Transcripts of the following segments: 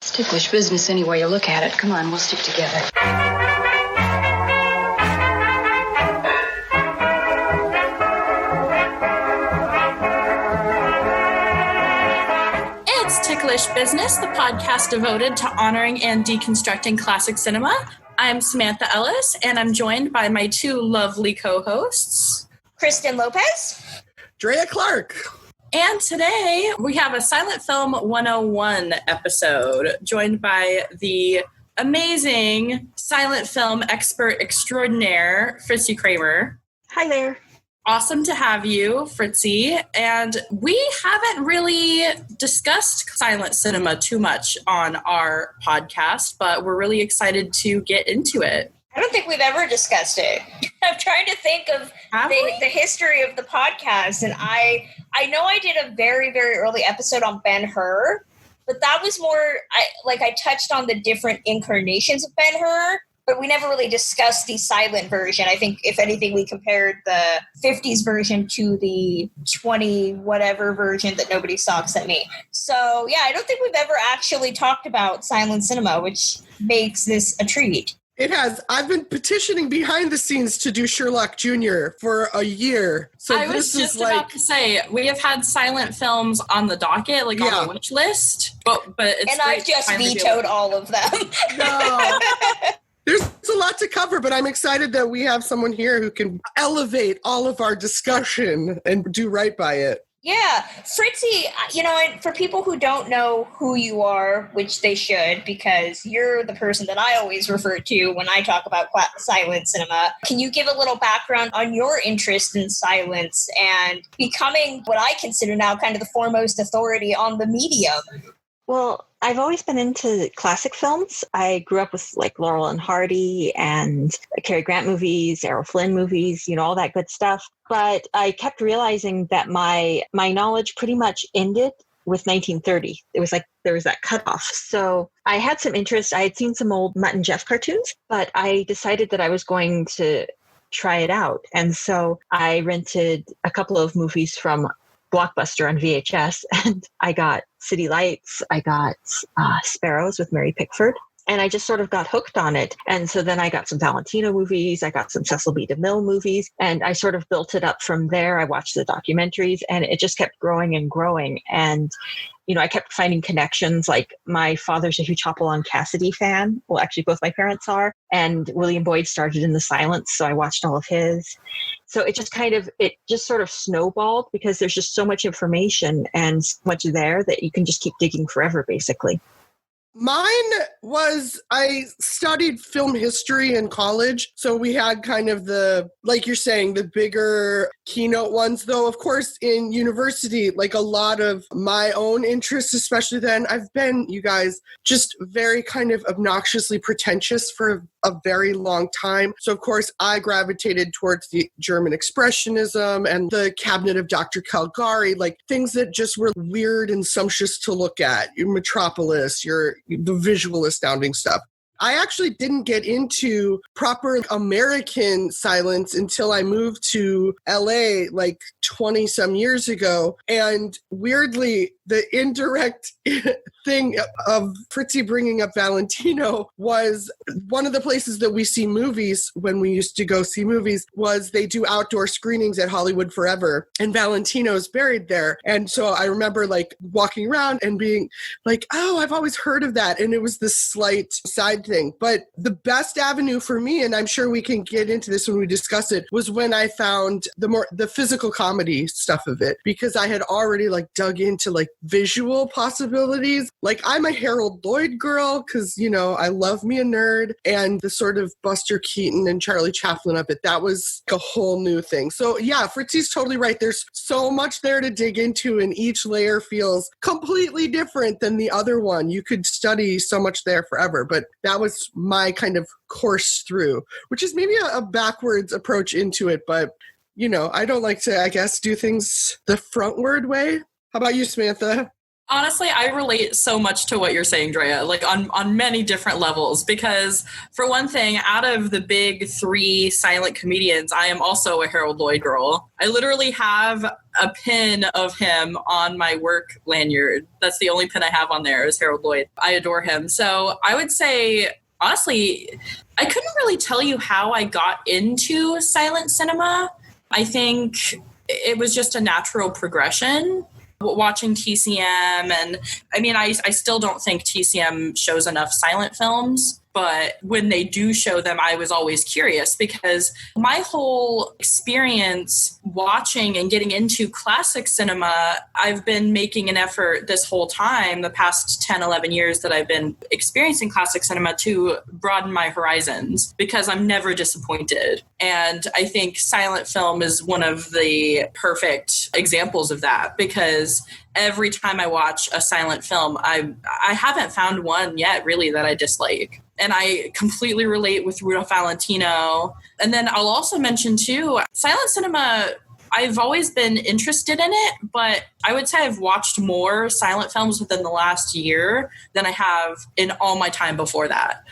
It's ticklish business any way you look at it. Come on, we'll stick together. It's Ticklish Business, the podcast devoted to honoring and deconstructing classic cinema. I'm Samantha Ellis, and I'm joined by my two lovely co-hosts, Kristen Lopez, Drea Clark. And today we have a Silent Film 101 episode joined by the amazing silent film expert extraordinaire, Fritzi Kramer. Hi there. Awesome to have you, Fritzi. And we haven't really discussed silent cinema too much on our podcast, but we're really excited to get into it. I don't think we've ever discussed it. I'm trying to think of the history of the podcast, and I know I did a very, very early episode on Ben-Hur, but that was more, I touched on the different incarnations of Ben-Hur, but we never really discussed the silent version. I think, if anything, we compared the 50s version to the 20-whatever version that nobody saw except me. So, yeah, I don't think we've ever actually talked about silent cinema, which makes this a treat. It has. I've been petitioning behind the scenes to do Sherlock Jr. for a year. So I was just about to say, we have had silent films on the docket, on the wish list, but it's and I've just vetoed all of them. No. There's a lot to cover, but I'm excited that we have someone here who can elevate all of our discussion and do right by it. Yeah. Fritzi, for people who don't know who you are, which they should, because you're the person that I always refer to when I talk about silent cinema, can you give a little background on your interest in silence and becoming what I consider now kind of the foremost authority on the medium? Well, I've always been into classic films. I grew up with Laurel and Hardy and Cary Grant movies, Errol Flynn movies, all that good stuff. But I kept realizing that my knowledge pretty much ended with 1930. It was there was that cutoff. So I had some interest. I had seen some old Mutt and Jeff cartoons, but I decided that I was going to try it out. And so I rented a couple of movies from Blockbuster on VHS, and I got City Lights, I got Sparrows with Mary Pickford, and I just sort of got hooked on it. And so then I got some Valentino movies, I got some Cecil B. DeMille movies, and I sort of built it up from there. I watched the documentaries, and it just kept growing and growing. And I kept finding connections. My father's a huge Hopalong Cassidy fan. Well, actually, both my parents are. And William Boyd started in the silence, so I watched all of his. So it just sort of snowballed because there's just so much information and so much there that you can just keep digging forever, basically. Mine was, I studied film history in college. So we had kind of like you're saying, the bigger keynote ones, though, of course, in university, a lot of my own interests, especially then, I've been, you guys, just very kind of obnoxiously pretentious for a very long time. So, of course, I gravitated towards the German Expressionism and the Cabinet of Dr. Caligari, things that just were weird and sumptuous to look at. Your Metropolis, the visual astounding stuff. I actually didn't get into proper American silence until I moved to LA 20 some years ago. And weirdly, the indirect thing of Fritzi bringing up Valentino was one of the places that we see movies when we used to go see movies was they do outdoor screenings at Hollywood Forever, and Valentino's buried there. And so I remember walking around and being oh, I've always heard of that. And it was this slight side thing. But the best avenue for me, and I'm sure we can get into this when we discuss it, was when I found the physical comedy stuff of it, because I had already dug into visual possibilities. I'm a Harold Lloyd girl because, I love me a nerd, and the sort of Buster Keaton and Charlie Chaplin of it, that was a whole new thing. So yeah, Fritzi's totally right. There's so much there to dig into, and each layer feels completely different than the other one. You could study so much there forever, but that was my kind of course through, which is maybe a backwards approach into it, but I don't like to, I guess, do things the frontward way. How about you, Samantha? Honestly, I relate so much to what you're saying, Drea, like on many different levels, because for one thing, out of the big three silent comedians, I am also a Harold Lloyd girl. I literally have a pin of him on my work lanyard. That's the only pin I have on there is Harold Lloyd. I adore him. So I would say, honestly, I couldn't really tell you how I got into silent cinema. I think it was just a natural progression. Watching TCM, and I mean, I still don't think TCM shows enough silent films, but when they do show them, I was always curious because my whole experience watching and getting into classic cinema, I've been making an effort this whole time, the past 10, 11 years that I've been experiencing classic cinema, to broaden my horizons because I'm never disappointed. And I think silent film is one of the perfect examples of that because every time I watch a silent film, I haven't found one yet really that I dislike. And I completely relate with Rudolph Valentino. And then I'll also mention too, silent cinema, I've always been interested in it, but I would say I've watched more silent films within the last year than I have in all my time before that.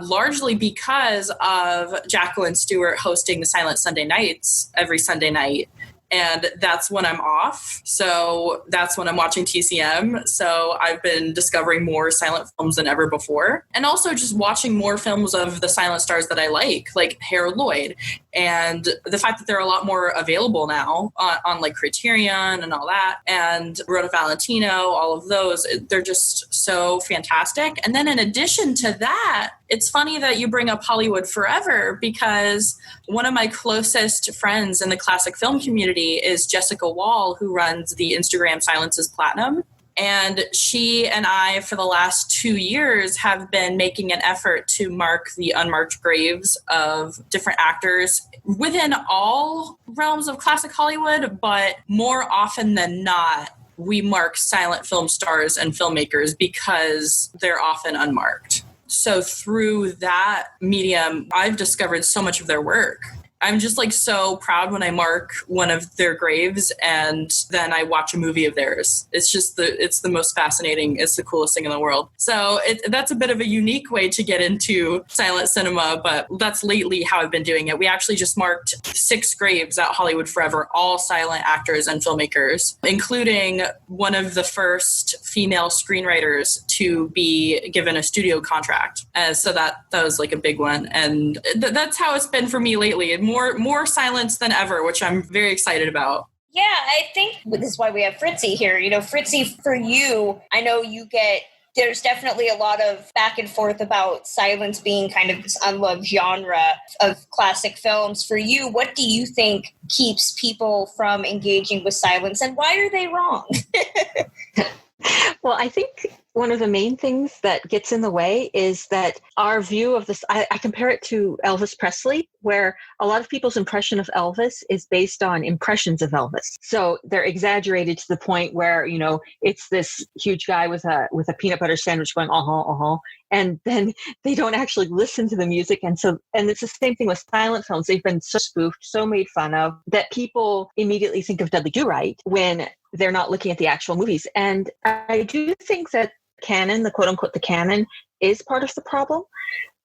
Largely because of Jacqueline Stewart hosting the Silent Sunday Nights every Sunday night. And that's when I'm off. So that's when I'm watching TCM. So I've been discovering more silent films than ever before. And also just watching more films of the silent stars that I like Harold Lloyd. And the fact that there are a lot more available now on like Criterion and all that. And Rudolph Valentino, all of those, they're just so fantastic. And then in addition to that, it's funny that you bring up Hollywood Forever because one of my closest friends in the classic film community is Jessica Wall, who runs the Instagram Silence is Platinum. And she and I, for the last 2 years, have been making an effort to mark the unmarked graves of different actors within all realms of classic Hollywood, but more often than not, we mark silent film stars and filmmakers because they're often unmarked. So through that medium, I've discovered so much of their work. I'm just like so proud when I mark one of their graves and then I watch a movie of theirs. It's the most fascinating, it's the coolest thing in the world. So that's a bit of a unique way to get into silent cinema, but that's lately how I've been doing it. We actually just marked 6 graves at Hollywood Forever, all silent actors and filmmakers, including one of the first female screenwriters to be given a studio contract. So that was like a big one. And that's how it's been for me lately. More silence than ever, which I'm very excited about. Yeah, I think this is why we have Fritzi here. You know, Fritzi, for you, I know there's definitely a lot of back and forth about silence being kind of this unloved genre of classic films. For you, what do you think keeps people from engaging with silence, and why are they wrong? Well, I think one of the main things that gets in the way is that our view of this, I compare it to Elvis Presley, where a lot of people's impression of Elvis is based on impressions of Elvis. So they're exaggerated to the point where, you know, it's this huge guy with a peanut butter sandwich going, and then they don't actually listen to the music. And it's the same thing with silent films. They've been so spoofed, so made fun of, that people immediately think of Dudley Do-Right when they're not looking at the actual movies. And I do think that canon, the quote unquote, the canon is part of the problem,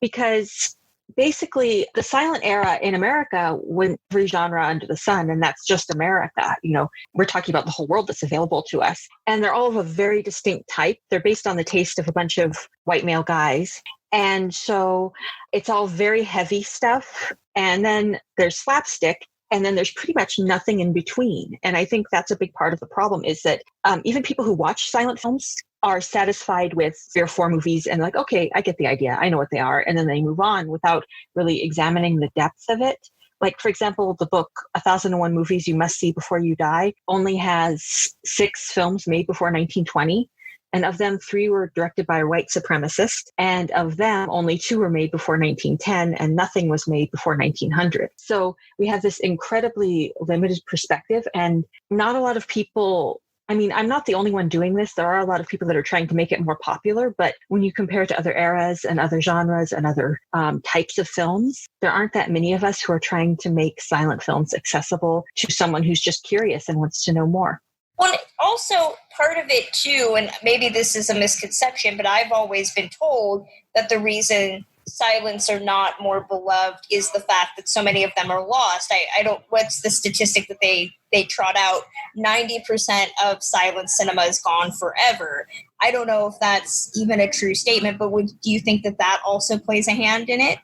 because basically the silent era in America went every genre under the sun, and that's just America. You know, we're talking about the whole world that's available to us, and they're all of a very distinct type. They're based on the taste of a bunch of white male guys. And so it's all very heavy stuff. And then there's slapstick. And then there's pretty much nothing in between. And I think that's a big part of the problem, is that even people who watch silent films are satisfied with 3 or 4 movies and like, okay, I get the idea. I know what they are. And then they move on without really examining the depth of it. Like, for example, the book 1001 Movies You Must See Before You Die only has 6 films made before 1920. And of them, 3 were directed by a white supremacist. And of them, only 2 were made before 1910, and nothing was made before 1900. So we have this incredibly limited perspective, and not a lot of people, I mean, I'm not the only one doing this. There are a lot of people that are trying to make it more popular, but when you compare it to other eras and other genres and other types of films, there aren't that many of us who are trying to make silent films accessible to someone who's just curious and wants to know more. Well, also part of it too, and maybe this is a misconception, but I've always been told that the reason silents are not more beloved is the fact that so many of them are lost. I don't, what's the statistic that they trot out? 90% of silent cinema is gone forever. I don't know if that's even a true statement, but do you think that also plays a hand in it?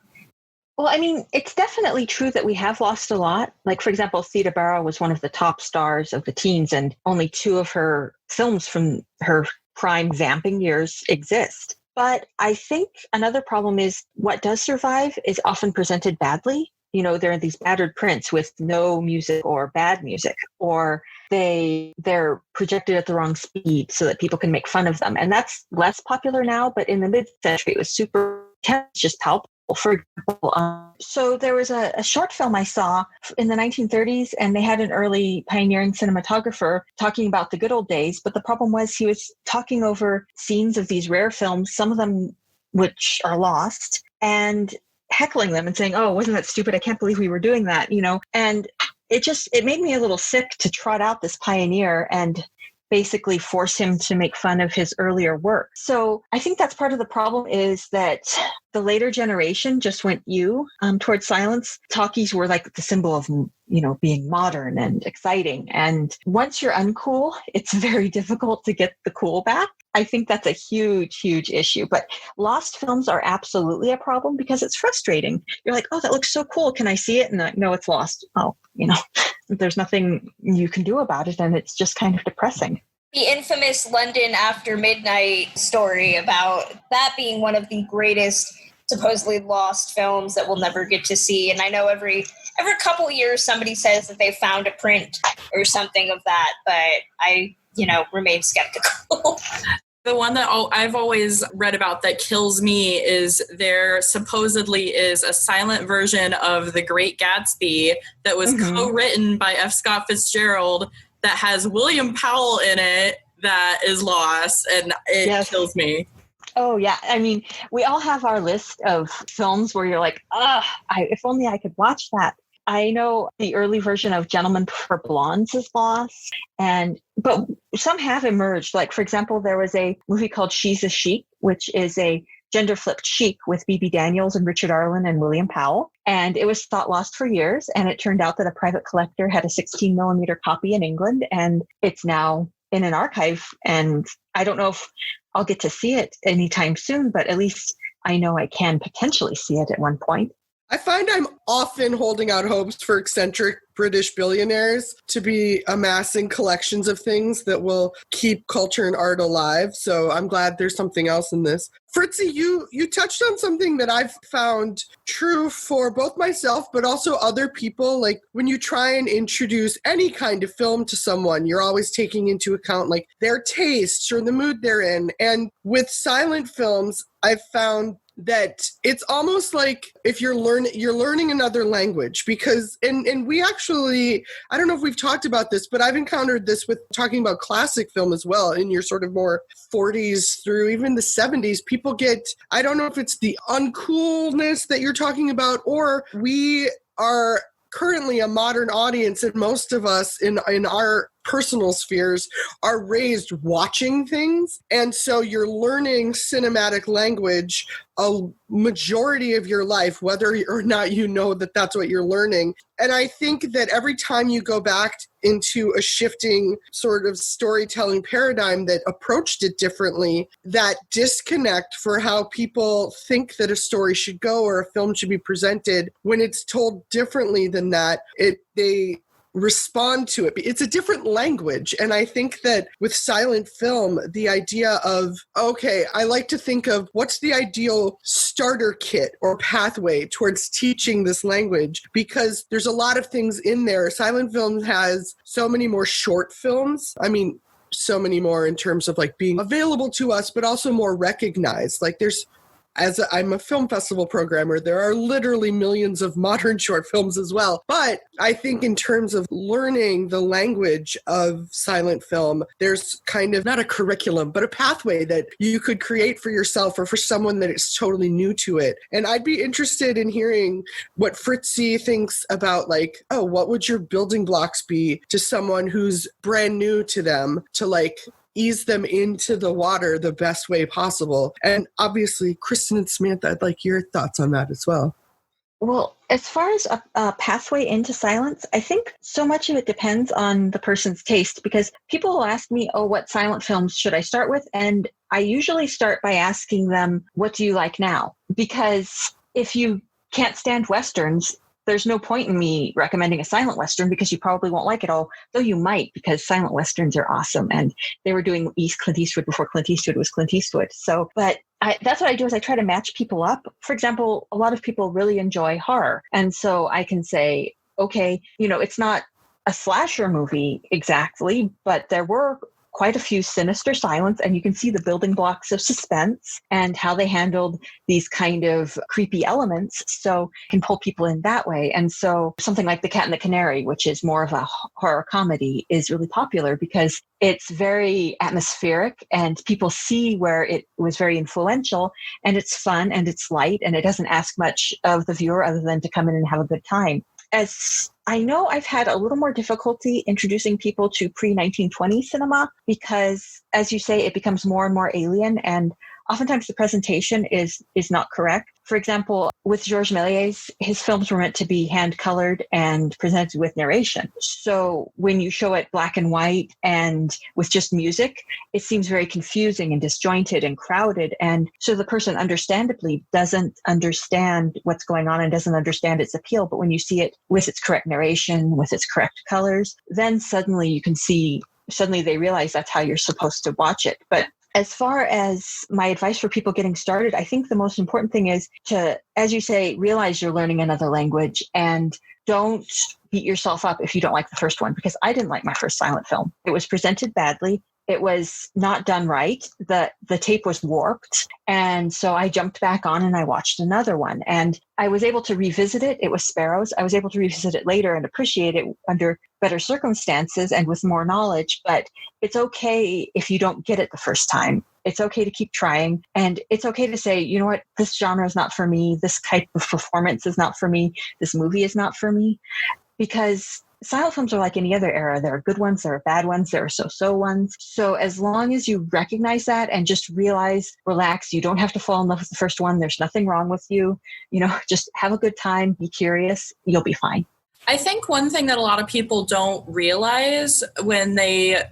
Well, I mean, it's definitely true that we have lost a lot. Like, for example, Theda Bara was one of the top stars of the teens, and only 2 of her films from her prime vamping years exist. But I think another problem is what does survive is often presented badly. You know, there are these battered prints with no music or bad music, or they're projected at the wrong speed so that people can make fun of them. And that's less popular now, but in the mid-century, it was super intense, just palpable. For example, so there was a short film I saw in the 1930s, and they had an early pioneering cinematographer talking about the good old days. But the problem was he was talking over scenes of these rare films, some of them which are lost, and heckling them and saying, "Oh, wasn't that stupid? I can't believe we were doing that," you know. And it made me a little sick to trot out this pioneer and basically force him to make fun of his earlier work. So I think that's part of the problem, is that the later generation just went towards silence. Talkies were like the symbol of, you know, being modern and exciting. And once you're uncool, it's very difficult to get the cool back. I think that's a huge, huge issue. But lost films are absolutely a problem because it's frustrating. You're like, oh, that looks so cool. Can I see it? And no, it's lost. Oh, you know, there's nothing you can do about it. And it's just kind of depressing. The infamous London After Midnight story about that being one of the greatest supposedly lost films that we'll never get to see. And I know every couple years somebody says that they found a print or something of that, but I, remain skeptical. The one that I've always read about that kills me is there supposedly is a silent version of The Great Gatsby that was co-written by F. Scott Fitzgerald that has William Powell in it that is lost, and it kills me. Oh, yeah. I mean, we all have our list of films where you're like, if only I could watch that. I know the early version of Gentlemen Prefer Blondes is lost, but some have emerged. Like, for example, there was a movie called She's a Chic, which is a gender-flipped chic with Bebe Daniels and Richard Arlen and William Powell. And it was thought lost for years. And it turned out that a private collector had a 16 millimeter copy in England, and it's now in an archive. And I don't know if I'll get to see it anytime soon, but at least I know I can potentially see it at one point. I find I'm often holding out hopes for eccentric British billionaires to be amassing collections of things that will keep culture and art alive. So I'm glad there's something else in this. Fritzi, you touched on something that I've found true for both myself, but also other people. Like when you try and introduce any kind of film to someone, you're always taking into account like their tastes or the mood they're in. And with silent films, I've found that it's almost like if you're learning another language, because and we actually, I don't know if we've talked about this, but I've encountered this with talking about classic film as well. In your sort of more 40s through even the 70s, people get, I don't know if it's the uncoolness that you're talking about, or we are currently a modern audience, and most of us in our personal spheres are raised watching things. And so you're learning cinematic language a majority of your life, whether or not you know that that's what you're learning. And I think that every time you go back into a shifting sort of storytelling paradigm that approached it differently, that disconnect for how people think that a story should go or a film should be presented, when it's told differently than that, they respond to it. It's a different language. And I think that with silent film, the idea of, okay, I like to think of what's the ideal starter kit or pathway towards teaching this language, because there's a lot of things in there. Silent film has so many more short films. I mean, so many more in terms of like being available to us, but also more recognized. Like there's I'm a film festival programmer, there are literally millions of modern short films as well. But I think in terms of learning the language of silent film, there's kind of not a curriculum, but a pathway that you could create for yourself or for someone that is totally new to it. And I'd be interested in hearing what Fritzi thinks about, like, oh, what would your building blocks be to someone who's brand new to them, to like ease them into the water the best way possible. And obviously, Kristen and Samantha, I'd like your thoughts on that as well. Well, as far as a pathway into silence, I think so much of it depends on the person's taste, because people will ask me, oh, what silent films should I start with? And I usually start by asking them, what do you like now? Because if you can't stand Westerns, there's no point in me recommending a silent Western because you probably won't like it all, though you might, because silent Westerns are awesome. And they were doing Clint Eastwood before Clint Eastwood was Clint Eastwood. So, but that's what I do, is I try to match people up. For example, a lot of people really enjoy horror. And so I can say, okay, it's not a slasher movie exactly, but there were quite a few sinister silence, and you can see the building blocks of suspense and how they handled these kind of creepy elements. So it can pull people in that way. And so something like The Cat and the Canary, which is more of a horror comedy, is really popular because it's very atmospheric and people see where it was very influential, and it's fun and it's light and it doesn't ask much of the viewer other than to come in and have a good time. As I know, I've had a little more difficulty introducing people to pre-1920 cinema because, as you say, it becomes more and more alien, and oftentimes the presentation is not correct. For example, with Georges Méliès, his films were meant to be hand-colored and presented with narration. So when you show it black and white and with just music, it seems very confusing and disjointed and crowded. And so the person understandably doesn't understand what's going on and doesn't understand its appeal. But when you see it with its correct narration, with its correct colors, then suddenly you can see, suddenly they realize that's how you're supposed to watch it. But as far as my advice for people getting started, I think the most important thing is to, as you say, realize you're learning another language and don't beat yourself up if you don't like the first one, because I didn't like my first silent film. It was presented badly. It was not done right. The tape was warped. And so I jumped back on and I watched another one. And I was able to revisit it. It was Sparrows. I was able to revisit it later and appreciate it under better circumstances and with more knowledge. But it's okay if you don't get it the first time. It's okay to keep trying. And it's okay to say, you know what, this genre is not for me. This type of performance is not for me. This movie is not for me. Because silent films are like any other era. There are good ones, there are bad ones, there are so-so ones. So as long as you recognize that and just realize, relax, you don't have to fall in love with the first one. There's nothing wrong with you. Just have a good time, be curious, you'll be fine. I think one thing that a lot of people don't realize when they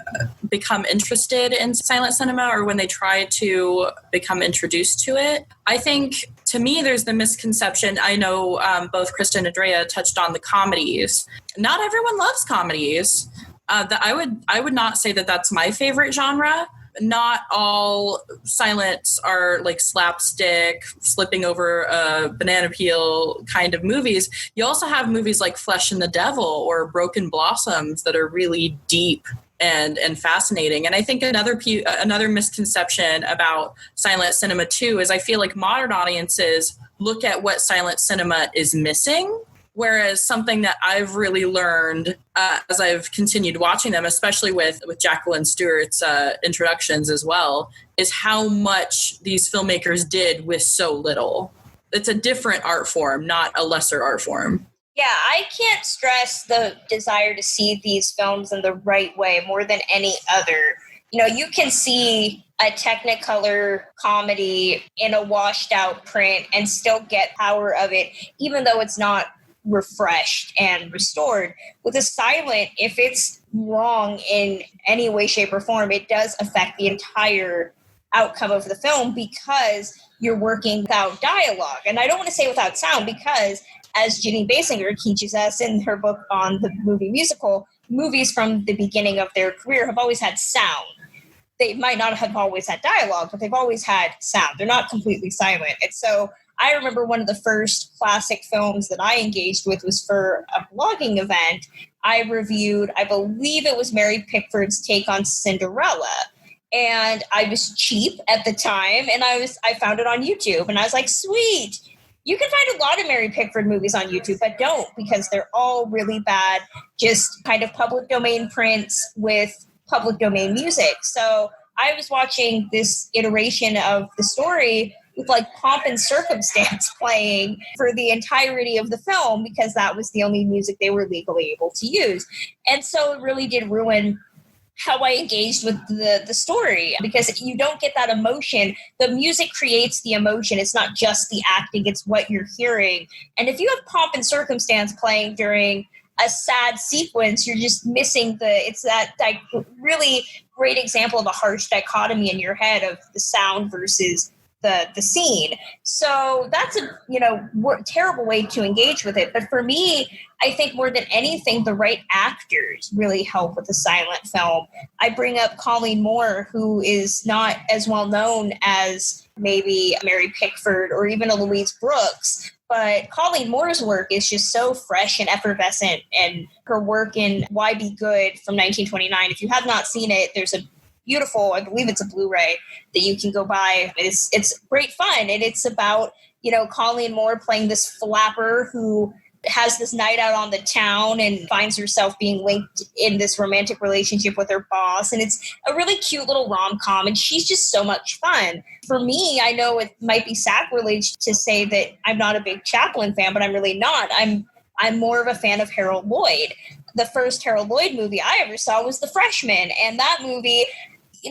become interested in silent cinema or when they try to become introduced to it, I think, to me, there's the misconception. I know both Kristen and Andrea touched on the comedies. Not everyone loves comedies. I would not say that that's my favorite genre. Not all silents are like slapstick, slipping over a banana peel kind of movies. You also have movies like Flesh and the Devil or Broken Blossoms that are really deep and fascinating. And I think another misconception about silent cinema too is I feel like modern audiences look at what silent cinema is missing. Whereas something that I've really learned as I've continued watching them, especially with Jacqueline Stewart's introductions as well, is how much these filmmakers did with so little. It's a different art form, not a lesser art form. Yeah, I can't stress the desire to see these films in the right way more than any other. You can see a Technicolor comedy in a washed out print and still get power of it, even though it's not refreshed and restored. With a silent, if it's wrong in any way, shape, or form, it does affect the entire outcome of the film because you're working without dialogue. And I don't want to say without sound because, as Ginny Basinger teaches us in her book on the movie musical, movies from the beginning of their career have always had sound. They might not have always had dialogue, but they've always had sound. They're not completely silent. And so I remember one of the first classic films that I engaged with was for a blogging event. I reviewed, I believe it was Mary Pickford's take on Cinderella. and I was cheap at the time, and I found it on YouTube, and I was like, sweet. You can find a lot of Mary Pickford movies on YouTube, but don't, because they're all really bad, just kind of public domain prints with public domain music. So I was watching this iteration of the story with like Pomp and Circumstance playing for the entirety of the film, because that was the only music they were legally able to use. And so it really did ruin how I engaged with the story, because you don't get that emotion. The music creates the emotion. It's not just the acting, it's what you're hearing. And if you have Pomp and Circumstance playing during a sad sequence, you're just missing it's that really great example of a harsh dichotomy in your head of the sound versus the scene. So that's a terrible way to engage with it. But for me, I think more than anything, the right actors really help with a silent film. I bring up Colleen Moore, who is not as well known as maybe Mary Pickford or even a Louise Brooks, but Colleen Moore's work is just so fresh and effervescent, and her work in Why Be Good from 1929. If you have not seen it, there's a beautiful, I believe it's a Blu-ray that you can go buy. It's great fun, and it's about, Colleen Moore playing this flapper who has this night out on the town and finds herself being linked in this romantic relationship with her boss. And it's a really cute little rom-com, and she's just so much fun. For me, I know it might be sacrilege to say that I'm not a big Chaplin fan, but I'm really not. I'm more of a fan of Harold Lloyd. The first Harold Lloyd movie I ever saw was The Freshman, and that movie,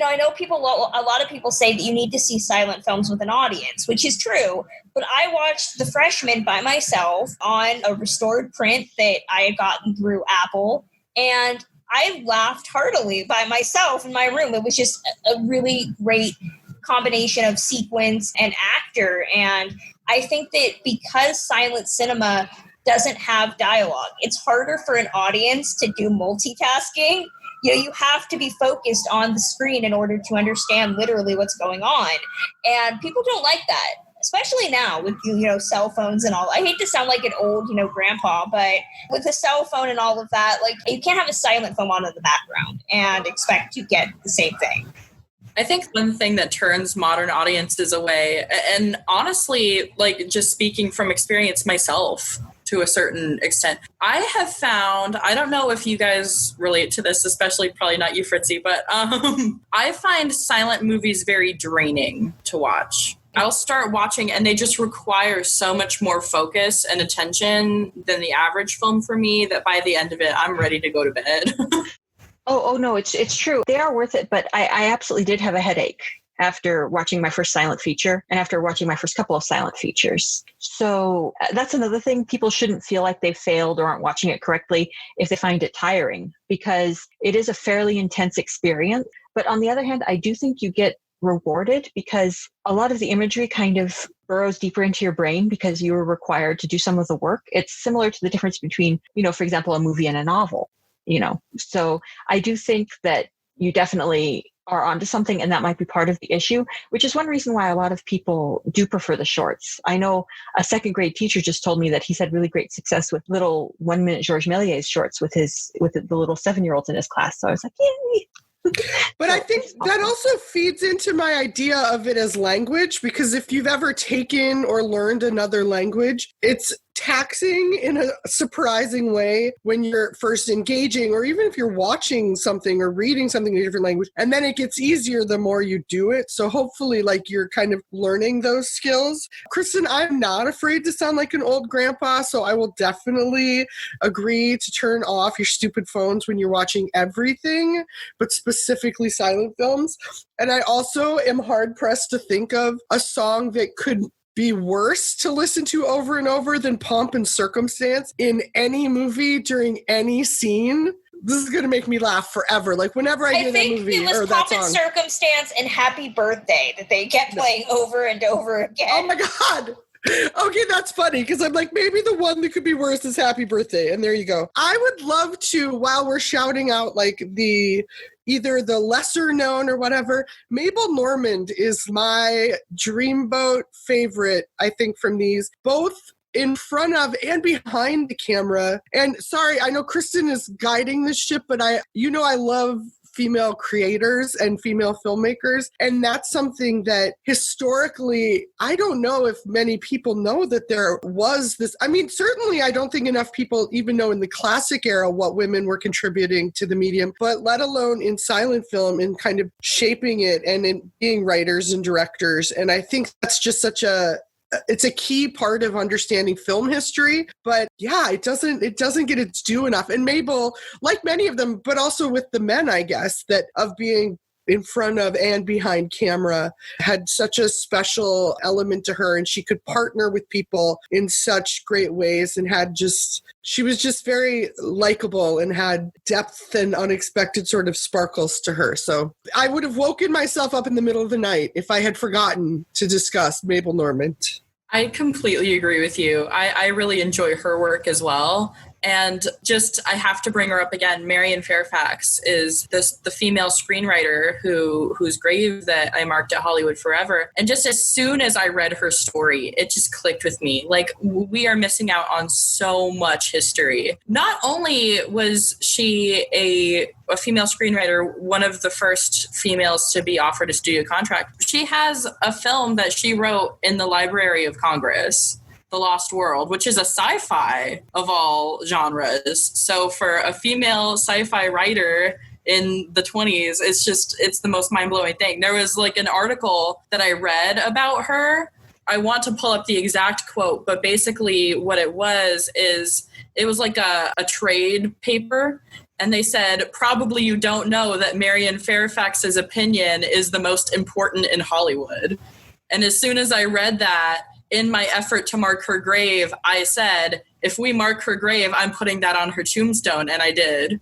I know a lot of people say that you need to see silent films with an audience, which is true, but I watched The Freshman by myself on a restored print that I had gotten through Apple, and I laughed heartily by myself in my room. It was just a really great combination of sequence and actor, and I think that because silent cinema doesn't have dialogue, it's harder for an audience to do multitasking. You have to be focused on the screen in order to understand literally what's going on. And people don't like that, especially now with, cell phones and all. I hate to sound like an old, grandpa, but with a cell phone and all of that, like, you can't have a silent film on in the background and expect to get the same thing. I think one thing that turns modern audiences away, and honestly, like, just speaking from experience myself, to a certain extent, I have found, I don't know if you guys relate to this, especially probably not you, Fritzi, but I find silent movies very draining to watch. I'll start watching and they just require so much more focus and attention than the average film for me that by the end of it, I'm ready to go to bed. Oh no, it's true. They are worth it, but I absolutely did have a headache after watching my first silent feature and after watching my first couple of silent features. So that's another thing. People shouldn't feel like they've failed or aren't watching it correctly if they find it tiring, because it is a fairly intense experience. But on the other hand, I do think you get rewarded because a lot of the imagery kind of burrows deeper into your brain because you were required to do some of the work. It's similar to the difference between, for example, a movie and a novel, So I do think that you definitely are onto something, and that might be part of the issue, which is one reason why a lot of people do prefer the shorts. I know a second grade teacher just told me that he's had really great success with little 1 minute Georges Méliès shorts with the little 7-year-olds in his class. So I was like, yay. But I think that also feeds into my idea of it as language, because if you've ever taken or learned another language, it's taxing in a surprising way when you're first engaging, or even if you're watching something or reading something in a different language, and then it gets easier the more you do it. So hopefully, like, you're kind of learning those skills. Kristen, I'm not afraid to sound like an old grandpa, so I will definitely agree to turn off your stupid phones when you're watching everything, but specifically silent films. And I also am hard-pressed to think of a song that could be worse to listen to over and over than Pomp and Circumstance in any movie during any scene. This is going to make me laugh forever. Like, whenever I hear that movie or that song. I think it was Pomp and Circumstance and Happy Birthday that they kept playing over and over again. Oh my God. Okay, that's funny, because I'm like, maybe the one that could be worse is Happy Birthday, and there you go. I would love to, while we're shouting out like either the lesser known or whatever, Mabel Normand is my Dreamboat favorite, I think, from these, both in front of and behind the camera. And sorry, I know Kristen is guiding this ship, but I love female creators and female filmmakers. And that's something that historically, I don't know if many people know that there was this. I mean, certainly I don't think enough people even know in the classic era what women were contributing to the medium, but let alone in silent film and kind of shaping it and in being writers and directors. And I think that's just it's a key part of understanding film history. But yeah, it doesn't get its due enough. And Mabel, like many of them, but also with the men, I guess, that of being in front of and behind camera, had such a special element to her, and she could partner with people in such great ways, and she was just very likable and had depth and unexpected sort of sparkles to her. So I would have woken myself up in the middle of the night if I had forgotten to discuss Mabel Normand. I completely agree with you. I really enjoy her work as well. And I have to bring her up again. Marion Fairfax is the female screenwriter whose grave that I marked at Hollywood Forever. And just as soon as I read her story, it just clicked with me. Like, we are missing out on so much history. Not only was she a female screenwriter, one of the first females to be offered a studio contract, she has a film that she wrote in the Library of Congress, The Lost World, which is a sci-fi of all genres. So for a female sci-fi writer in the 20s, it's the most mind-blowing thing. There was like an article that I read about her. I want to pull up the exact quote, but basically what it was like a trade paper. And they said, probably you don't know that Marion Fairfax's opinion is the most important in Hollywood. And as soon as I read that, in my effort to mark her grave, I said, if we mark her grave, I'm putting that on her tombstone. And I did.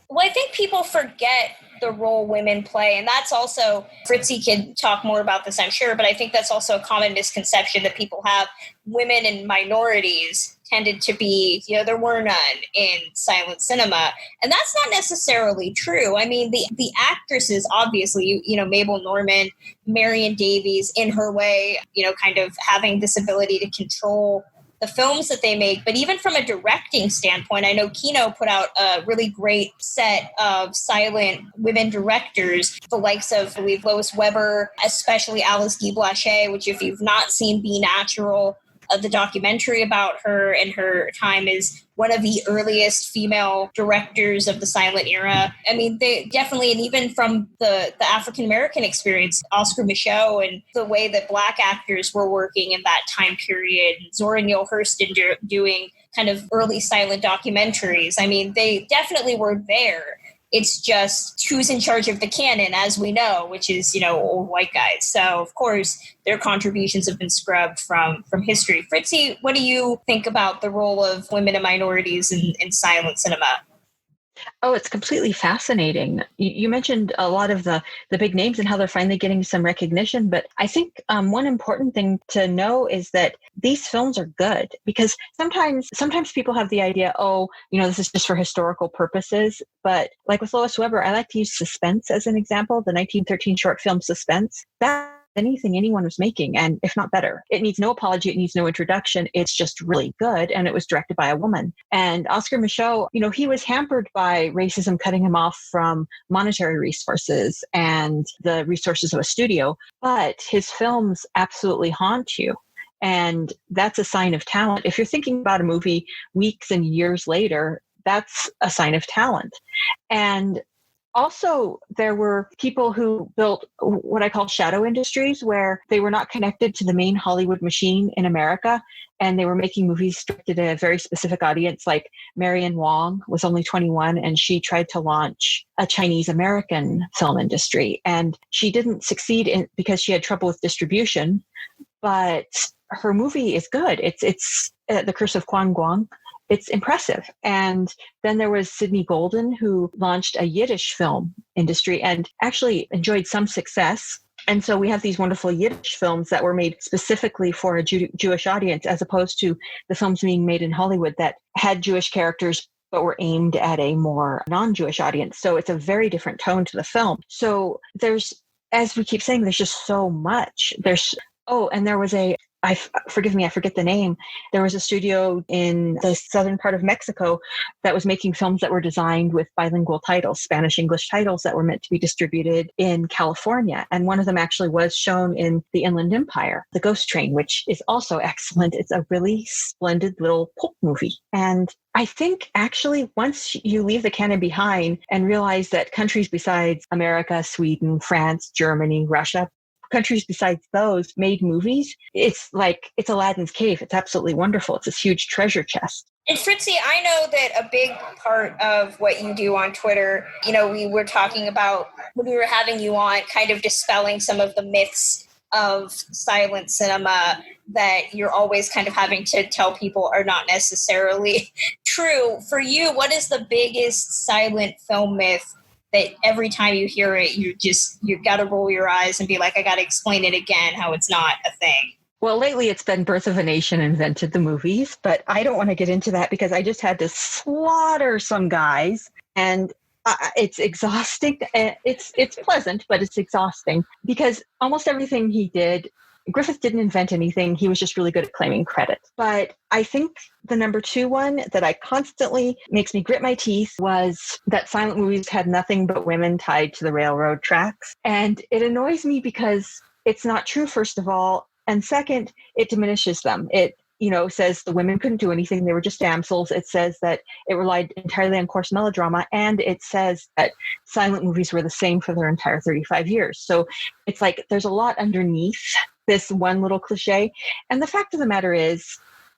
Well, I think people forget the role women play. And that's also, Fritzi can talk more about this, I'm sure, but I think that's also a common misconception that people have. Women and minorities tended to be, there were none in silent cinema. And that's not necessarily true. I mean, the actresses, obviously, Mabel Normand, Marion Davies, in her way, kind of having this ability to control the films that they make. But even from a directing standpoint, I know Kino put out a really great set of silent women directors, the likes of, I believe, Lois Weber, especially Alice Guy Blaché, which if you've not seen Be Natural, the documentary about her and her time, is one of the earliest female directors of the silent era. I mean, they definitely, and even from the African-American experience, Oscar Micheaux and the way that Black actors were working in that time period, Zora Neale Hurston doing kind of early silent documentaries. I mean, they definitely were there. It's just who's in charge of the canon, as we know, which is, old white guys. So, of course, their contributions have been scrubbed from history. Fritzi, what do you think about the role of women and minorities in silent cinema? Oh, it's completely fascinating. You mentioned a lot of the big names and how they're finally getting some recognition. But I think one important thing to know is that these films are good, because sometimes people have the idea, this is just for historical purposes. But like with Lois Weber, I like to use Suspense as an example, the 1913 short film Suspense. That anything anyone was making, and if not better. It needs no apology. It needs no introduction. It's just really good. And it was directed by a woman. And Oscar Micheaux, he was hampered by racism cutting him off from monetary resources and the resources of a studio. But his films absolutely haunt you. And that's a sign of talent. If you're thinking about a movie weeks and years later, that's a sign of talent. And also, there were people who built what I call shadow industries, where they were not connected to the main Hollywood machine in America, and they were making movies directed at a very specific audience. Like Marion Wong was only 21, and she tried to launch a Chinese-American film industry. And she didn't succeed because she had trouble with distribution, but her movie is good. It's The Curse of Quan Guang. It's impressive. And then there was Sidney Golden, who launched a Yiddish film industry and actually enjoyed some success. And so we have these wonderful Yiddish films that were made specifically for a Jewish audience, as opposed to the films being made in Hollywood that had Jewish characters but were aimed at a more non-Jewish audience. So it's a very different tone to the film. So there's, as we keep saying, there's just so much. And there was a forgive me, I forget the name. There was a studio in the southern part of Mexico that was making films that were designed with bilingual titles, Spanish-English titles that were meant to be distributed in California. And one of them actually was shown in the Inland Empire, The Ghost Train, which is also excellent. It's a really splendid little pulp movie. And I think actually once you leave the canon behind and realize that countries besides America, Sweden, France, Germany, Russia, countries besides those made movies, it's like it's Aladdin's cave. It's absolutely wonderful. It's this huge treasure chest. And Fritzi, I know that a big part of what you do on Twitter, we were talking about when we were having you on, kind of dispelling some of the myths of silent cinema that you're always kind of having to tell people are not necessarily true. For you, what is the biggest silent film myth that every time you hear it, you got to roll your eyes and be like, I got to explain it again, how it's not a thing? Well, lately it's been Birth of a Nation invented the movies, but I don't want to get into that because I just had to slaughter some guys, and it's exhausting. It's pleasant, but it's exhausting because almost everything he did, Griffith didn't invent anything. He was just really good at claiming credit. But I think the number 2 one that I constantly makes me grit my teeth was that silent movies had nothing but women tied to the railroad tracks. And it annoys me because it's not true, first of all. And second, it diminishes them. It says the women couldn't do anything. They were just damsels. It says that it relied entirely on coarse melodrama. And it says that silent movies were the same for their entire 35 years. So it's like there's a lot underneath this one little cliche. And the fact of the matter is,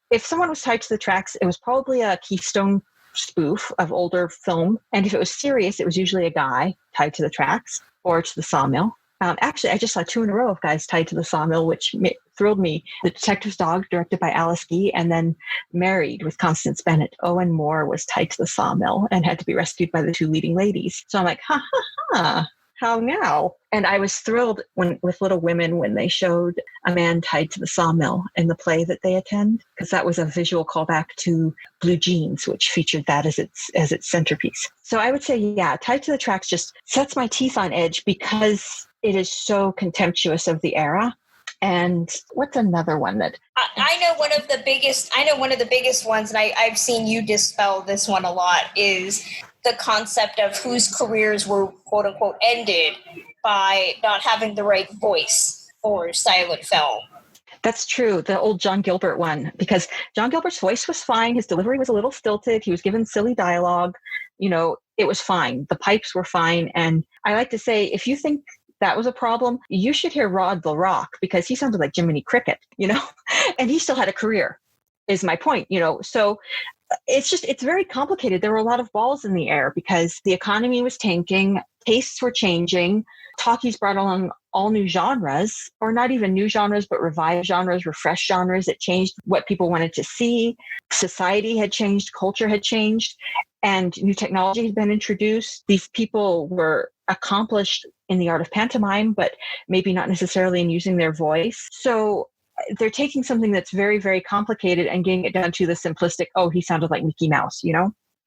if someone was tied to the tracks, it was probably a Keystone spoof of older film. And if it was serious, it was usually a guy tied to the tracks or to the sawmill. Actually, I just saw 2 in a row of guys tied to the sawmill, which thrilled me. The Detective's Dog, directed by Alice Guy, and then Married with Constance Bennett. Owen Moore was tied to the sawmill and had to be rescued by the 2 leading ladies. So I'm like, ha, ha, ha. How now? And I was thrilled with Little Women when they showed a man tied to the sawmill in the play that they attend, because that was a visual callback to Blue Jeans, which featured that as its centerpiece. So I would say, yeah, Tied to the Tracks just sets my teeth on edge because it is so contemptuous of the era. And what's another one that I know one of the biggest ones, and I've seen you dispel this one a lot, is the concept of whose careers were quote unquote ended by not having the right voice for silent film. That's true. The old John Gilbert one, because John Gilbert's voice was fine. His delivery was a little stilted. He was given silly dialogue. It was fine. The pipes were fine. And I like to say, if you think that was a problem, you should hear Rod the Rock, because he sounded like Jiminy Cricket, and he still had a career, is my point, So it's very complicated. There were a lot of balls in the air because the economy was tanking, tastes were changing, talkies brought along all new genres, or not even new genres, but revived genres, refreshed genres. It changed what people wanted to see. Society had changed, culture had changed, and new technology had been introduced. These people were accomplished in the art of pantomime, but maybe not necessarily in using their voice. So they're taking something that's very, very complicated and getting it down to the simplistic, oh, he sounded like Mickey Mouse,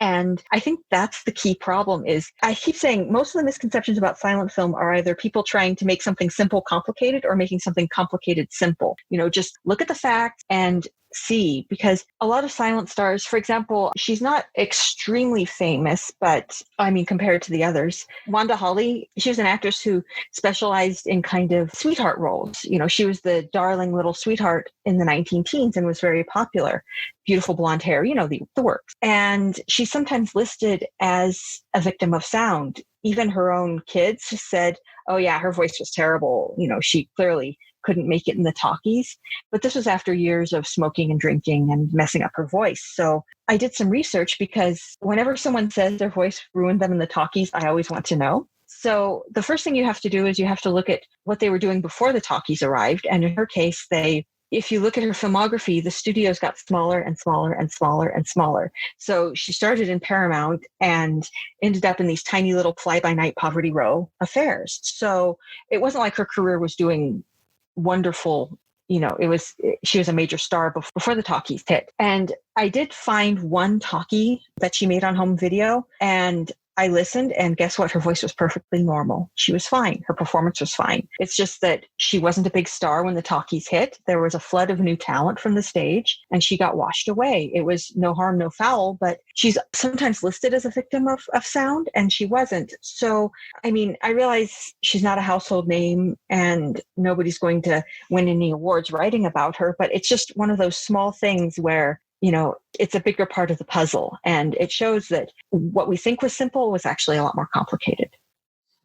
And I think that's the key problem. Is I keep saying most of the misconceptions about silent film are either people trying to make something simple complicated or making something complicated simple. Just look at the facts and see, because a lot of silent stars, for example, she's not extremely famous, but compared to the others, Wanda Hawley, she was an actress who specialized in kind of sweetheart roles. She was the darling little sweetheart in the 19-teens and was very popular. Beautiful blonde hair, the works. And she's sometimes listed as a victim of sound. Even her own kids said, oh yeah, her voice was terrible. She clearly couldn't make it in the talkies. But this was after years of smoking and drinking and messing up her voice. So I did some research, because whenever someone says their voice ruined them in the talkies, I always want to know. So the first thing you have to do is you have to look at what they were doing before the talkies arrived. And in her case, if you look at her filmography, the studios got smaller and smaller and smaller and smaller. So she started in Paramount and ended up in these tiny little fly-by-night Poverty Row affairs. So it wasn't like her career was doing wonderful. She was a major star before the talkies hit. And I did find one talkie that she made on home video, and I listened, and guess what? Her voice was perfectly normal. She was fine. Her performance was fine. It's just that she wasn't a big star when the talkies hit. There was a flood of new talent from the stage, and she got washed away. It was no harm, no foul, but she's sometimes listed as a victim of sound, and she wasn't. So, I mean, I realize she's not a household name, and nobody's going to win any awards writing about her, but it's just one of those small things where, you know, it's a bigger part of the puzzle. And it shows that what we think was simple was actually a lot more complicated.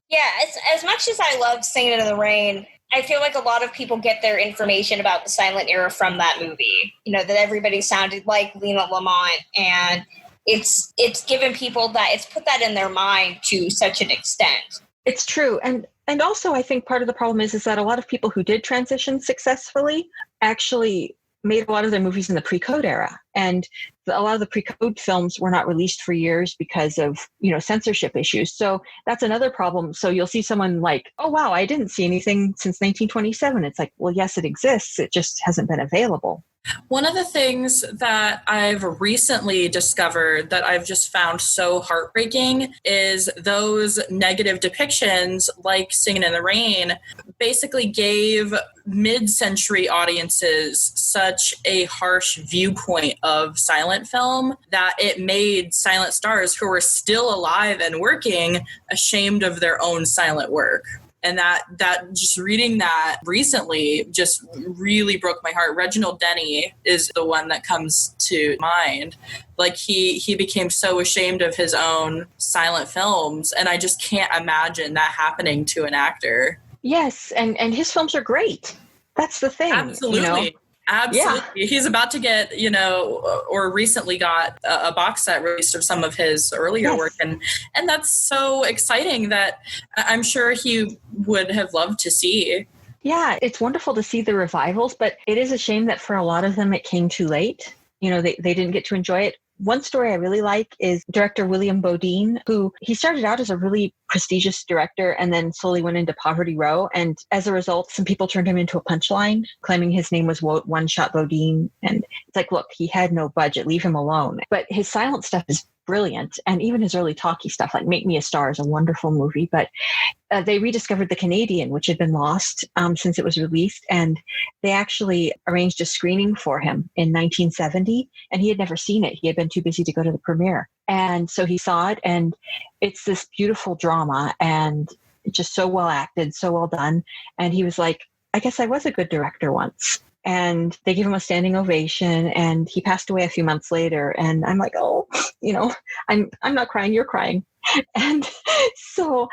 Yeah, as much as I love Singing in the Rain, I feel like a lot of people get their information about the silent era from that movie. You know, that everybody sounded like Lena Lamont, and it's given people that, it's put that in their mind to such an extent. It's true. And also I think part of the problem is that a lot of people who did transition successfully actually made a lot of their movies in the pre-code era. And a lot of the pre-code films were not released for years because of, you know, censorship issues. So that's another problem. So you'll see someone like, oh, wow, I didn't see anything since 1927. It's like, well, yes, it exists. It just hasn't been available. One of the things that I've recently discovered that I've just found so heartbreaking is those negative depictions, like Singing in the Rain, basically gave mid-century audiences such a harsh viewpoint of silent film that it made silent stars who were still alive and working ashamed of their own silent work. And that just reading that recently just really broke my heart. Reginald Denny is the one that comes to mind. Like he became so ashamed of his own silent films, and I just can't imagine that happening to an actor. Yes, and his films are great. That's the thing. Absolutely. You know? Absolutely. Yeah. He's about to get, you know, or recently got a box set released of some of his earlier work. And that's so exciting that I'm sure he would have loved to see. Yeah, it's wonderful to see the revivals, but it is a shame that for a lot of them it came too late. You know, they didn't get to enjoy it. One story I really like is director William Bodine, who he started out as a really prestigious director and then slowly went into Poverty Row. And as a result, some people turned him into a punchline, claiming his name was One Shot Bodine. And it's like, look, he had no budget, leave him alone. But his silent stuff is brilliant. And even his early talkie stuff, like Make Me a Star, is a wonderful movie. But they rediscovered The Canadian, which had been lost since it was released. And they actually arranged a screening for him in 1970. And he had never seen it. He had been too busy to go to the premiere. And so he saw it. And it's this beautiful drama. And it's just so well acted, so well done. And he was like, I guess I was a good director once. And they gave him a standing ovation, and he passed away a few months later. And I'm like, oh, you know, I'm not crying, you're crying. And so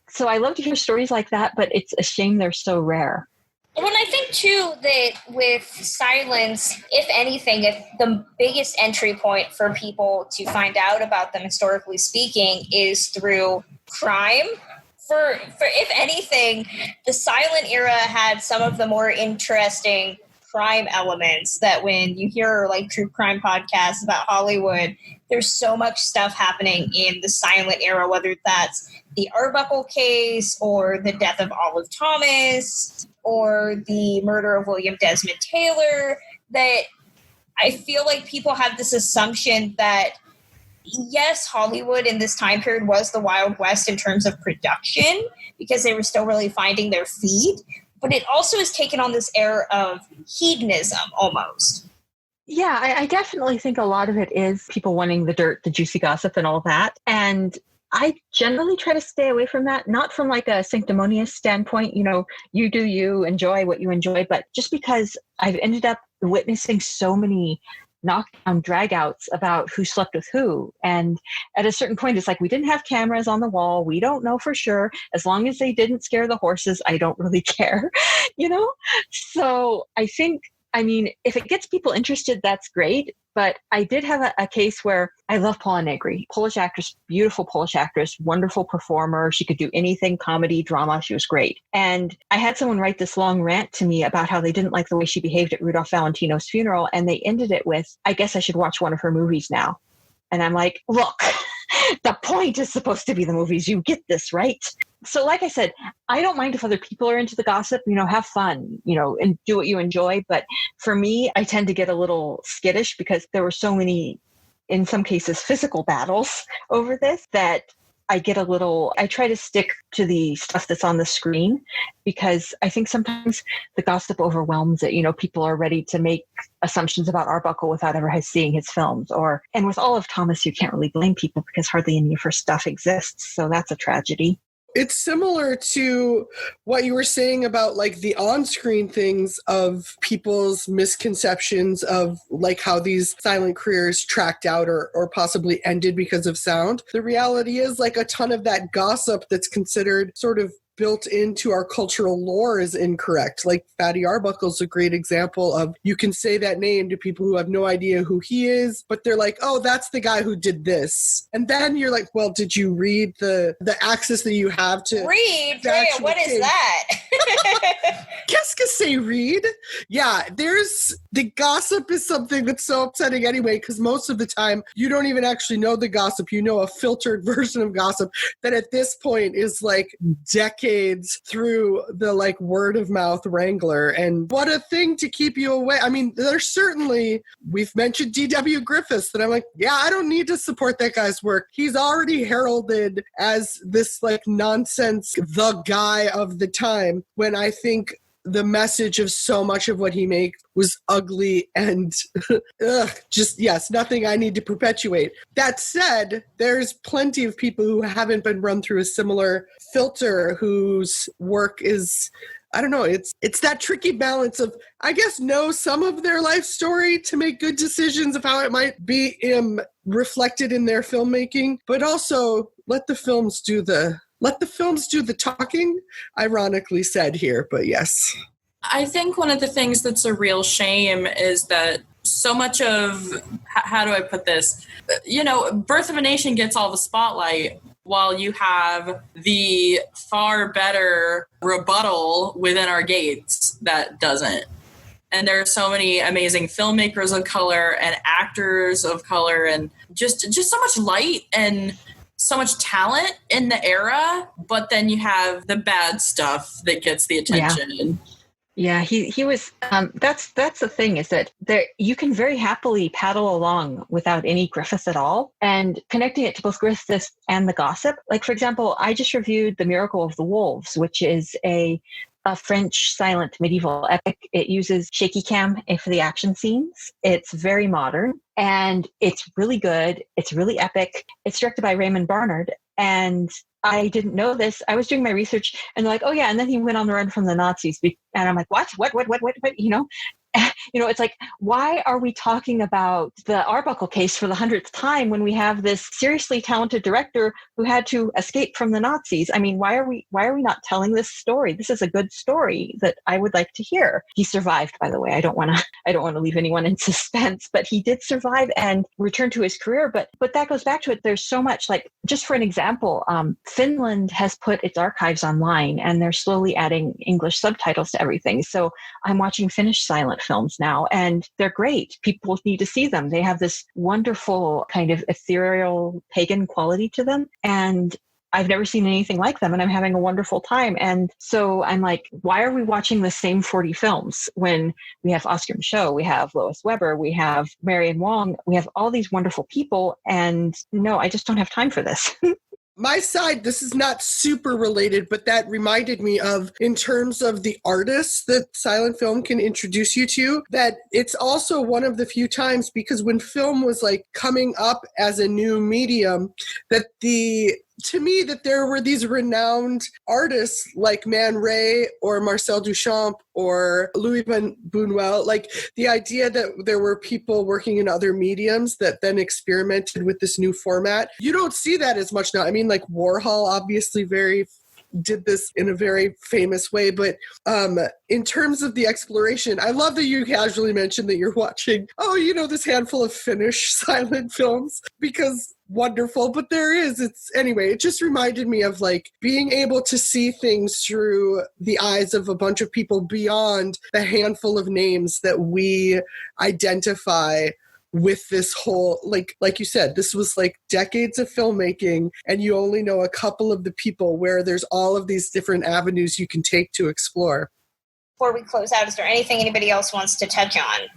so I love to hear stories like that, but it's a shame they're so rare. Well, and I think, too, that with silence, if anything, if the biggest entry point for people to find out about them, historically speaking, is through crime. For if anything, the silent era had some of the more interesting crime elements that when you hear like true crime podcasts about Hollywood, there's so much stuff happening in the silent era, whether that's the Arbuckle case or the death of Olive Thomas or the murder of William Desmond Taylor, that I feel like people have this assumption that yes, Hollywood in this time period was the Wild West in terms of production because they were still really finding their feet, but it also has taken on this air of hedonism almost. Yeah, I definitely think a lot of it is people wanting the dirt, the juicy gossip and all that. And I generally try to stay away from that, not from like a sanctimonious standpoint, you know, you do you, enjoy what you enjoy, but just because I've ended up witnessing so many knockdown dragouts about who slept with who. And at a certain point, it's like, we didn't have cameras on the wall. We don't know for sure. As long as they didn't scare the horses, I don't really care, you know? So I think, I mean, if it gets people interested, that's great. But I did have a case where I love Paula Negri, Polish actress, beautiful Polish actress, wonderful performer. She could do anything, comedy, drama. She was great. And I had someone write this long rant to me about how they didn't like the way she behaved at Rudolph Valentino's funeral. And they ended it with, I guess I should watch one of her movies now. And I'm like, look, the point is supposed to be the movies. You get this, right? So like I said, I don't mind if other people are into the gossip, you know, have fun, you know, and do what you enjoy. But for me, I tend to get a little skittish because there were so many in some cases, physical battles over this, that I try to stick to the stuff that's on the screen, because I think sometimes the gossip overwhelms it. People are ready to make assumptions about Arbuckle without ever seeing his films. And with all of Thomas, you can't really blame people because hardly any of her stuff exists. So that's a tragedy. It's similar to what you were saying about like the on-screen things of people's misconceptions of like how these silent careers tracked out or possibly ended because of sound. The reality is like a ton of that gossip that's considered sort of built into our cultural lore is incorrect. Like Fatty Arbuckle's a great example of, you can say that name to people who have no idea who he is, but they're like, oh, that's the guy who did this. And then you're like, well, did you read the access that you have to read? Drea, what is that? Qu'est-ce que c'est read? Yeah, the gossip is something that's so upsetting anyway, because most of the time you don't even actually know the gossip. You know a filtered version of gossip that at this point is like decades through the like word of mouth wrangler. And what a thing to keep you away. I mean, we've mentioned D.W. Griffiths, that I'm like, yeah, I don't need to support that guy's work. He's already heralded as this like nonsense, the guy of the time, when I think the message of so much of what he made was ugly and nothing I need to perpetuate. That said, there's plenty of people who haven't been run through a similar filter, whose work is, I don't know, it's that tricky balance of, I guess, know some of their life story to make good decisions of how it might be reflected in their filmmaking, but also let the films do the talking, ironically said here, but yes. I think one of the things that's a real shame is that so much of, how do I put this? Birth of a Nation gets all the spotlight, while you have the far better rebuttal Within Our Gates that doesn't. And there are so many amazing filmmakers of color and actors of color, and just so much light and so much talent in the era, but then you have the bad stuff that gets the attention. Yeah, he was, that's the thing, is that you can very happily paddle along without any Griffith at all, and connecting it to both Griffith and the gossip. Like, for example, I just reviewed The Miracle of the Wolves, which is a French silent medieval epic. It uses shaky cam for the action scenes. It's very modern and it's really good. It's really epic. It's directed by Raymond Barnard. And I didn't know this. I was doing my research and they're like, oh yeah. And then he went on the run from the Nazis. And I'm like, what? It's like, why are we talking about the Arbuckle case for the 100th time when we have this seriously talented director who had to escape from the Nazis? I mean, why are we not telling this story? This is a good story that I would like to hear. He survived, by the way. I don't want to leave anyone in suspense, but he did survive and return to his career. But that goes back to it. There's so much, like, just for an example, Finland has put its archives online and they're slowly adding English subtitles to everything. So I'm watching Finnish silent films now, and they're great. People need to see them. They have this wonderful kind of ethereal pagan quality to them, and I've never seen anything like them, and I'm having a wonderful time. And so I'm like, why are we watching the same 40 films when we have Oscar Micheaux, we have Lois Weber, we have Marion Wong, we have all these wonderful people, and no, I just don't have time for this. My side, this is not super related, but that reminded me of, in terms of the artists that silent film can introduce you to, that it's also one of the few times, because when film was like coming up as a new medium, that there were these renowned artists like Man Ray or Marcel Duchamp or Louis Buñuel, like the idea that there were people working in other mediums that then experimented with this new format. You don't see that as much now. I mean, like Warhol obviously did this in a very famous way, but in terms of the exploration, I love that you casually mentioned that you're watching, this handful of Finnish silent films, because wonderful, but it just reminded me of like being able to see things through the eyes of a bunch of people beyond the handful of names that we identify with this whole, like you said, this was like decades of filmmaking, and you only know a couple of the people, where there's all of these different avenues you can take to explore. Before we close out, is there anything anybody else wants to touch on?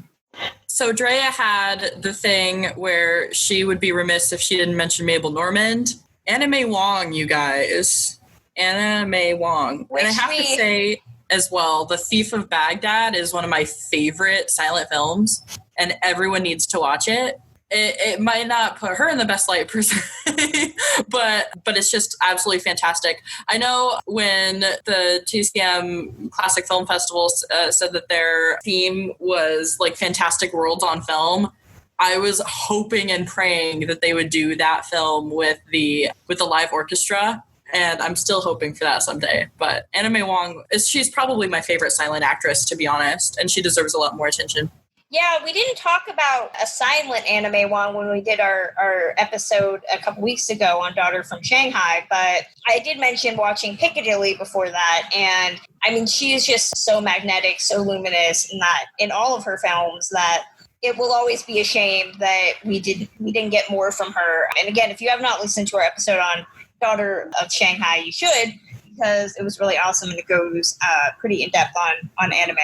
So Drea had the thing where she would be remiss if she didn't mention Mabel Normand. Anna May Wong, you guys. Anna May Wong. And I have to say as well, The Thief of Baghdad is one of my favorite silent films, and everyone needs to watch it. It might not put her in the best light per se, but it's just absolutely fantastic. I know when the TCM Classic Film Festival said that their theme was like Fantastic Worlds on Film, I was hoping and praying that they would do that film with the live orchestra, and I'm still hoping for that someday. But Anna May Wong, she's probably my favorite silent actress, to be honest, and she deserves a lot more attention. Yeah, we didn't talk about a silent Anna May Wong when we did our episode a couple weeks ago on Daughter from Shanghai, but I did mention watching Piccadilly before that, and I mean, she is just so magnetic, so luminous in all of her films that it will always be a shame that we didn't get more from her. And again, if you have not listened to our episode on Daughter of Shanghai, you should, because it was really awesome and it goes pretty in depth on anime.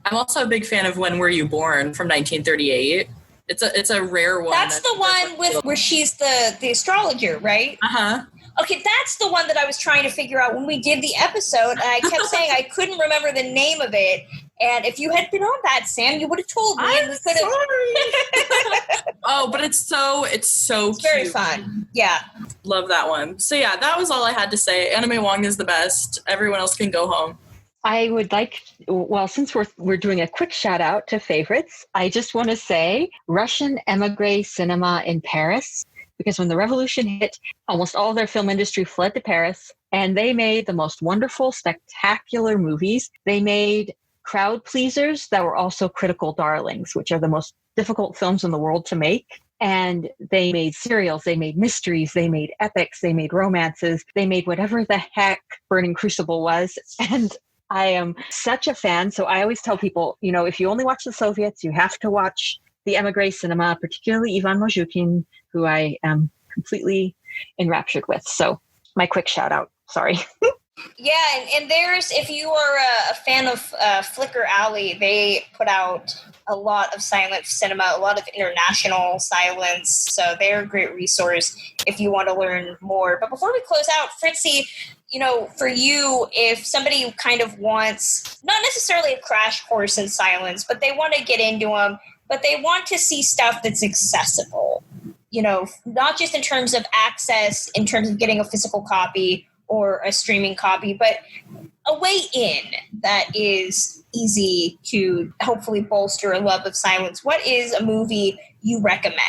I'm also a big fan of When Were You Born from 1938. It's a rare one. That's the one where she's the astrologer, right? Uh-huh. Okay, that's the one that I was trying to figure out when we did the episode, and I kept saying I couldn't remember the name of it. And if you had been on that, Sam, you would have told me. I'm sorry. Oh, but it's so cute. Very fun. Yeah. Love that one. So yeah, that was all I had to say. Anna May Wong is the best. Everyone else can go home. I would like, well, since we're doing a quick shout out to favorites, I just want to say Russian émigré cinema in Paris, because when the revolution hit, almost all their film industry fled to Paris, and they made the most wonderful, spectacular movies. They made crowd pleasers that were also critical darlings, which are the most difficult films in the world to make. And they made serials, they made mysteries, they made epics, they made romances, they made whatever the heck Burning Crucible was. And I am such a fan. So I always tell people, if you only watch the Soviets, you have to watch the émigré cinema, particularly Ivan Mozhukin, who I am completely enraptured with. So my quick shout out. Sorry. Yeah, and there's, if you are a fan of Flickr Alley, they put out a lot of silent cinema, a lot of international silence. So they're a great resource if you want to learn more. But before we close out, Fritzi, for you, if somebody kind of wants, not necessarily a crash course in silence, but they want to get into them, but they want to see stuff that's accessible, not just in terms of access, in terms of getting a physical copy or a streaming copy, but a way in that is easy to hopefully bolster a love of silence. What is a movie you recommend?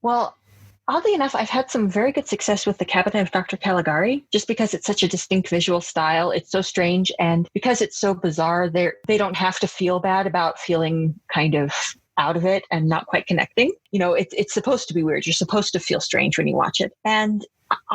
Well, oddly enough, I've had some very good success with The Cabinet of Dr. Caligari, just because it's such a distinct visual style. It's so strange, and because it's so bizarre, they don't have to feel bad about feeling kind of out of it and not quite connecting. It's supposed to be weird. You're supposed to feel strange when you watch it. And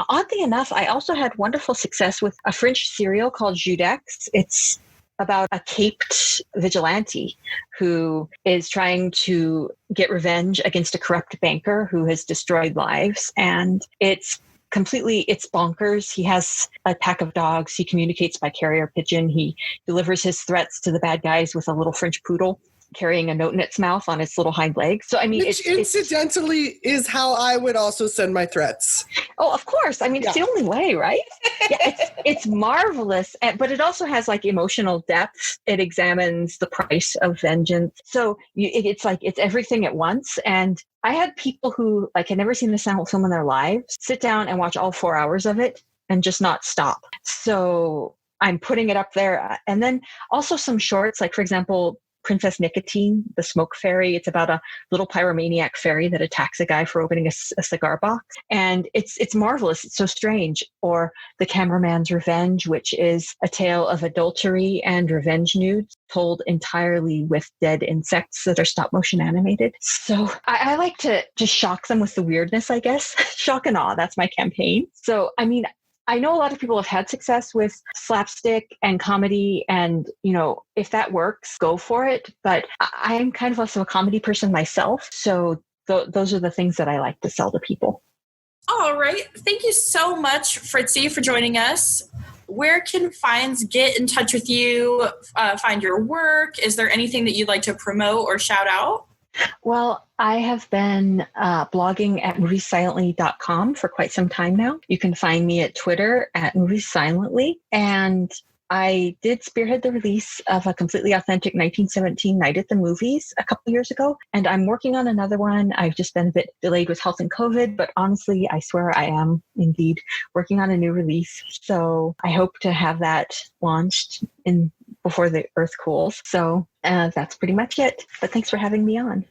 oddly enough, I also had wonderful success with a French serial called Judex. It's about a caped vigilante who is trying to get revenge against a corrupt banker who has destroyed lives. And it's bonkers. He has a pack of dogs. He communicates by carrier pigeon. He delivers his threats to the bad guys with a little French poodle carrying a note in its mouth on its little hind legs. So, I mean, which incidentally is how I would also send my threats. Oh, of course. I mean, It's the only way, right? Yeah, it's marvelous. But it also has like emotional depth. It examines the price of vengeance. So it's everything at once. And I had people who had never seen a silent film in their lives sit down and watch all 4 hours of it and just not stop. So I'm putting it up there. And then also some shorts, like for example, Princess Nicotine, the Smoke Fairy. It's about a little pyromaniac fairy that attacks a guy for opening a cigar box. And it's marvelous. It's so strange. Or The Cameraman's Revenge, which is a tale of adultery and revenge nudes told entirely with dead insects that are stop motion animated. So I like to just shock them with the weirdness, I guess. Shock and awe. That's my campaign. So, I mean, I know a lot of people have had success with slapstick and comedy, and, if that works, go for it. But I'm kind of also a comedy person myself. So those are the things that I like to sell to people. All right. Thank you so much, Fritzi, for joining us. Where can fans get in touch with you, find your work? Is there anything that you'd like to promote or shout out? Well, I have been blogging at moviesilently.com for quite some time now. You can find me at Twitter at moviesilently. And I did spearhead the release of a completely authentic 1917 Night at the Movies a couple years ago. And I'm working on another one. I've just been a bit delayed with health and COVID, but honestly, I swear I am indeed working on a new release. So I hope to have that launched before the earth cools. So that's pretty much it. But thanks for having me on.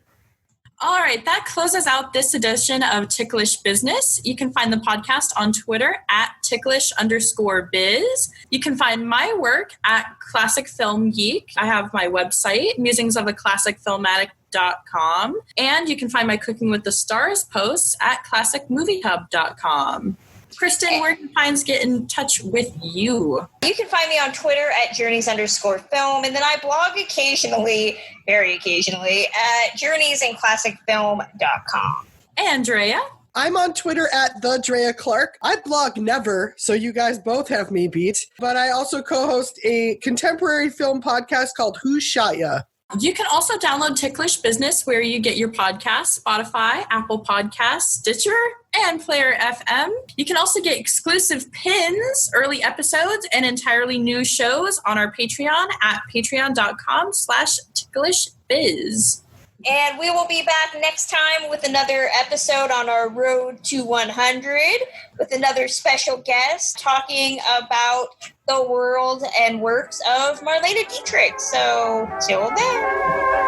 All right, that closes out this edition of Ticklish Business. You can find the podcast on Twitter at ticklish_biz. You can find my work at Classic Film Geek. I have my website, musingsofaclassicfilmaddict.com. And you can find my Cooking with the Stars posts at classicmoviehub.com. Kristen, where can fans get in touch with you? You can find me on Twitter at journeys_film, and then I blog occasionally, very occasionally, at journeysinclassicfilm.com. Andrea? I'm on Twitter at the Drea Clark. I blog never, so you guys both have me beat. But I also co-host a contemporary film podcast called Who Shot Ya? You can also download Ticklish Business where you get your podcasts, Spotify, Apple Podcasts, Stitcher, and Player FM. You can also get exclusive pins, early episodes, and entirely new shows on our Patreon at patreon.com/ticklishbiz. And we will be back next time with another episode on our road to 100 with another special guest talking about the world and works of Marlene Dietrich. So, till then.